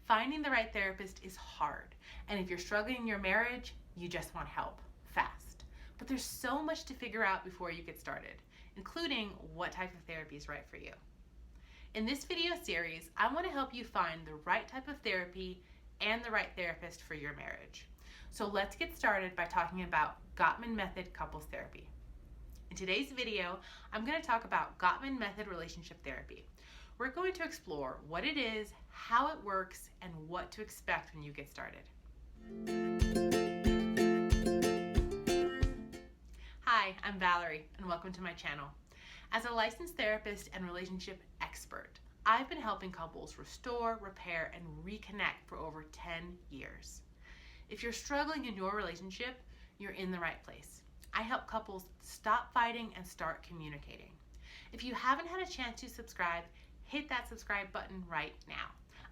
Finding the right therapist is hard, and if you're struggling in your marriage, you just want help, fast. But there's so much to figure out before you get started, including what type of therapy is right for you. In this video series, I want to help you find the right type of therapy and the right therapist for your marriage. So let's get started by talking about Gottman Method Couples Therapy. In today's video, I'm going to talk about Gottman Method Relationship Therapy. We're going to explore what it is, how it works, and what to expect when you get started. Hi, I'm Valerie, and welcome to my channel. As a licensed therapist and relationship expert, I've been helping couples restore, repair, and reconnect for over 10 years. If you're struggling in your relationship, you're in the right place. I help couples stop fighting and start communicating. If you haven't had a chance to subscribe, hit that subscribe button right now.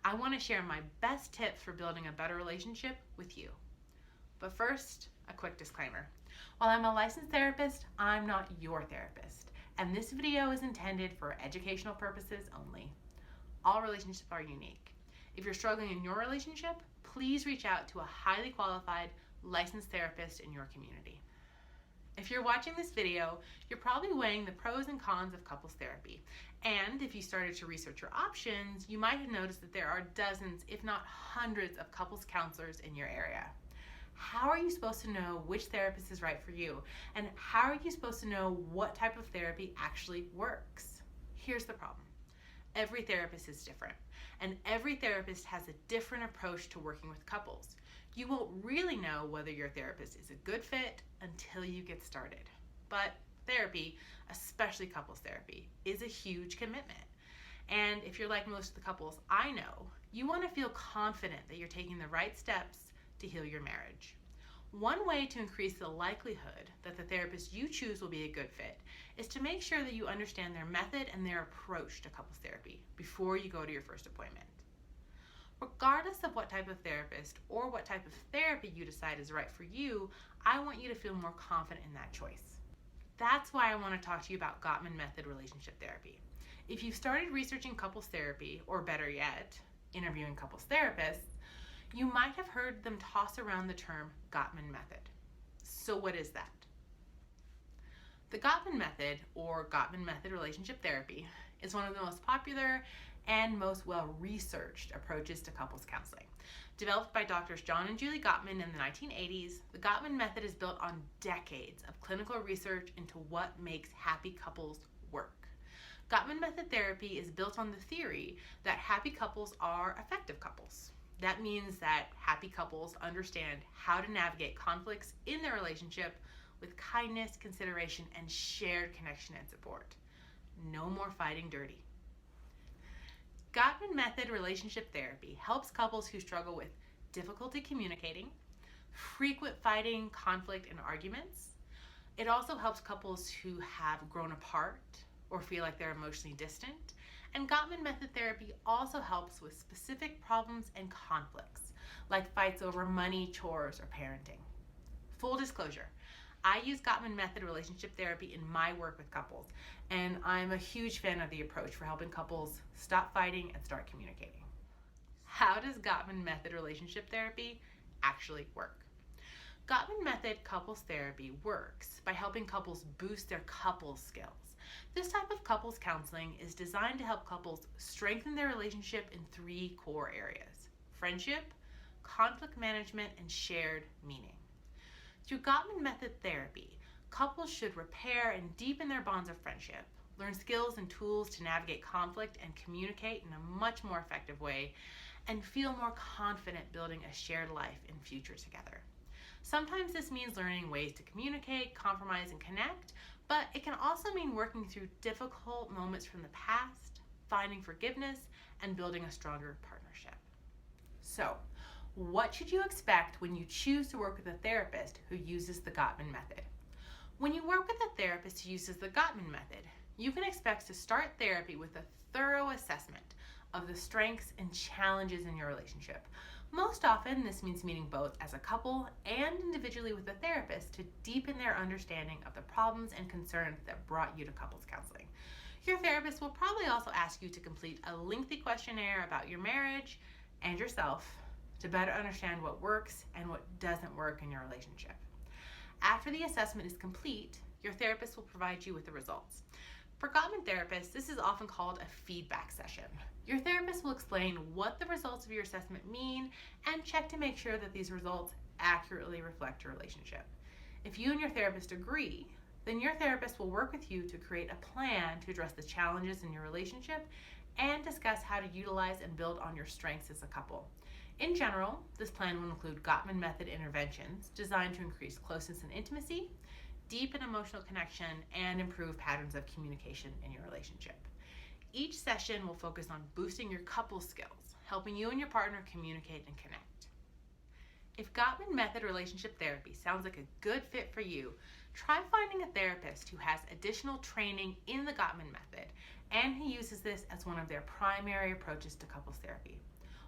I want to share my best tips for building a better relationship with you. But first, a quick disclaimer. While I'm a licensed therapist, I'm not your therapist, and this video is intended for educational purposes only. All relationships are unique. If you're struggling in your relationship, please reach out to a highly qualified licensed therapist in your community. If you're watching this video, you're probably weighing the pros and cons of couples therapy. And if you started to research your options, you might have noticed that there are dozens, if not hundreds, of couples counselors in your area. How are you supposed to know which therapist is right for you? And how are you supposed to know what type of therapy actually works? Here's the problem. Every therapist is different, and every therapist has a different approach to working with couples. You won't really know whether your therapist is a good fit until you get started. But therapy, especially couples therapy, is a huge commitment. And if you're like most of the couples I know, you want to feel confident that you're taking the right steps to heal your marriage. One way to increase the likelihood that the therapist you choose will be a good fit is to make sure that you understand their method and their approach to couples therapy before you go to your first appointment. Regardless of what type of therapist or what type of therapy you decide is right for you, I want you to feel more confident in that choice. That's why I want to talk to you about Gottman Method Relationship Therapy. If you've started researching couples therapy, or better yet, interviewing couples therapists, you might have heard them toss around the term Gottman Method. So what is that? The Gottman Method, or Gottman Method Relationship Therapy, is one of the most popular and most well-researched approaches to couples counseling. Developed by Drs. John and Julie Gottman in the 1980s, the Gottman Method is built on decades of clinical research into what makes happy couples work. Gottman Method therapy is built on the theory that happy couples are effective couples. That means that happy couples understand how to navigate conflicts in their relationship with kindness, consideration, and shared connection and support. No more fighting dirty. Gottman Method Relationship Therapy helps couples who struggle with difficulty communicating, frequent fighting, conflict, and arguments. It also helps couples who have grown apart or feel like they're emotionally distant. And Gottman Method Therapy also helps with specific problems and conflicts, like fights over money, chores, or parenting. Full disclosure, I use Gottman Method Relationship Therapy in my work with couples, and I'm a huge fan of the approach for helping couples stop fighting and start communicating. How does Gottman Method Relationship Therapy actually work? Gottman Method Couples Therapy works by helping couples boost their couples skills. This type of couples counseling is designed to help couples strengthen their relationship in 3 core areas: friendship, conflict management, and shared meaning. Through Gottman Method Therapy, couples should repair and deepen their bonds of friendship, learn skills and tools to navigate conflict and communicate in a much more effective way, and feel more confident building a shared life and future together. Sometimes this means learning ways to communicate, compromise, and connect, but it can also mean working through difficult moments from the past, finding forgiveness, and building a stronger partnership. So, what should you expect when you choose to work with a therapist who uses the Gottman Method? When you work with a therapist who uses the Gottman Method, you can expect to start therapy with a thorough assessment of the strengths and challenges in your relationship. Most often, this means meeting both as a couple and individually with a therapist to deepen their understanding of the problems and concerns that brought you to couples counseling. Your therapist will probably also ask you to complete a lengthy questionnaire about your marriage and yourself to better understand what works and what doesn't work in your relationship. After the assessment is complete, your therapist will provide you with the results. For Gottman therapists, this is often called a feedback session. Your therapist will explain what the results of your assessment mean and check to make sure that these results accurately reflect your relationship. If you and your therapist agree, then your therapist will work with you to create a plan to address the challenges in your relationship and discuss how to utilize and build on your strengths as a couple. In general, this plan will include Gottman Method interventions designed to increase closeness and intimacy, deepen emotional connection, and improve patterns of communication in your relationship. Each session will focus on boosting your couple skills, helping you and your partner communicate and connect. If Gottman Method Relationship Therapy sounds like a good fit for you, try finding a therapist who has additional training in the Gottman Method and who uses this as one of their primary approaches to couples therapy.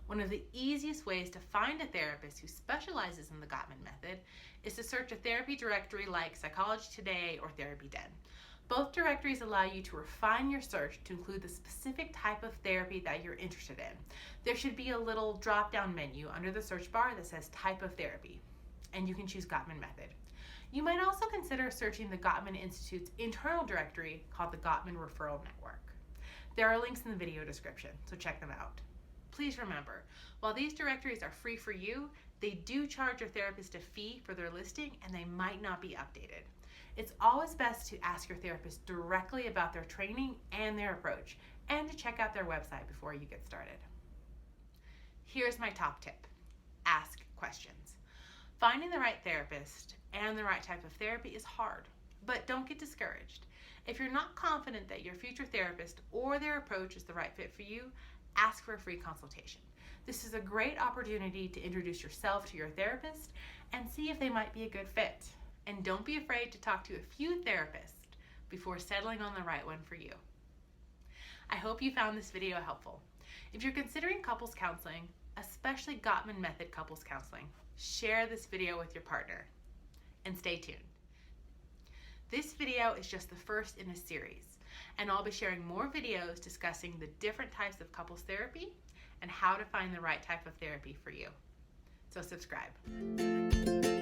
One of the easiest ways to find a therapist who specializes in the Gottman Method is to search a therapy directory like Psychology Today or Therapy Den. Both directories allow you to refine your search to include the specific type of therapy that you're interested in. There should be a little drop-down menu under the search bar that says Type of Therapy, and you can choose Gottman Method. You might also consider searching the Gottman Institute's internal directory called the Gottman Referral Network. There are links in the video description, so check them out. Please remember, while these directories are free for you, they do charge your therapist a fee for their listing and they might not be updated. It's always best to ask your therapist directly about their training and their approach, and to check out their website before you get started. Here's my top tip: ask questions. Finding the right therapist and the right type of therapy is hard, but don't get discouraged. If you're not confident that your future therapist or their approach is the right fit for you, ask for a free consultation. This is a great opportunity to introduce yourself to your therapist and see if they might be a good fit. And don't be afraid to talk to a few therapists before settling on the right one for you. I hope you found this video helpful. If you're considering couples counseling, especially Gottman Method couples counseling, share this video with your partner. And stay tuned. This video is just the first in a series, and I'll be sharing more videos discussing the different types of couples therapy and how to find the right type of therapy for you. So subscribe.